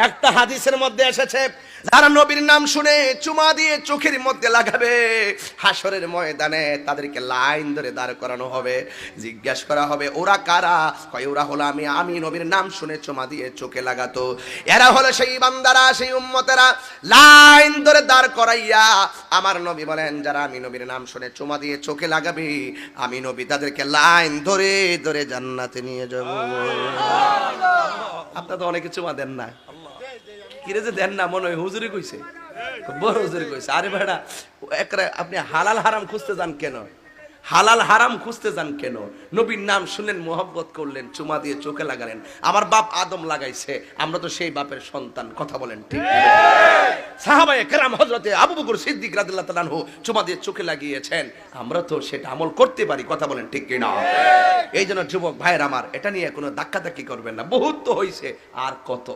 একটা হাদিসের মধ্যে এসেছে, যারা নবীর নাম শুনে চুমা দিয়ে চোখের মধ্যে লাগাবে, হাসরের ময়দানে তাদেরকে লাইন ধরে দাঁড় করানো হবে। জিজ্ঞাসা করা হবে, ওরা কারা? কয়, ওরা হলো আমি নবীর নাম শুনে চুমা দিয়ে চোখে লাগাতো। এরা হলো সেই বান্দারা, সেই উম্মতেরা, লাইন ধরে দাঁড় করাইয়া আমার নবী বলেন, যারা আমি নবীর নাম শুনে চুমা দিয়ে চোখে লাগাবে, আমি নবী তাদেরকে লাইন ধরে ধরে জান্নাতে নিয়ে যাব। আপনারা তো অনেকে চুমা দেন না, কিরে যে দেন না, মনে হয় হুজুরি কইছে, বড় হুজুরি কইছে। আরে বেটা, আপনি হালাল হারাম খুঁজতে যান কেন? হালাল হারাম খুঁজতে যান কেন? নবীর নাম শুনলেন, মোহব্বত করলেন, চুমা দিয়ে চোখে লাগালেন। আমার বাপ আদম লাগাইছে, আমরা তো সেই বাপের সন্তান। কথা বলেন ঠিক? সাহাবায়ে কেরাম হযরতে আবু বকর সিদ্দিক রাদিয়াল্লাহু তাআলা আনহু চুমা দিয়ে চোখে লাগিয়েছেন, আমরা তো সেটা আমল করতে পারি। কথা বলেন ঠিক কি না? এই জন্য যুবক ভাইয়ের আমার, এটা নিয়ে কোনো ধাক্কাধাক্কি করবেন না, বহুত তো হইছে, আর কত।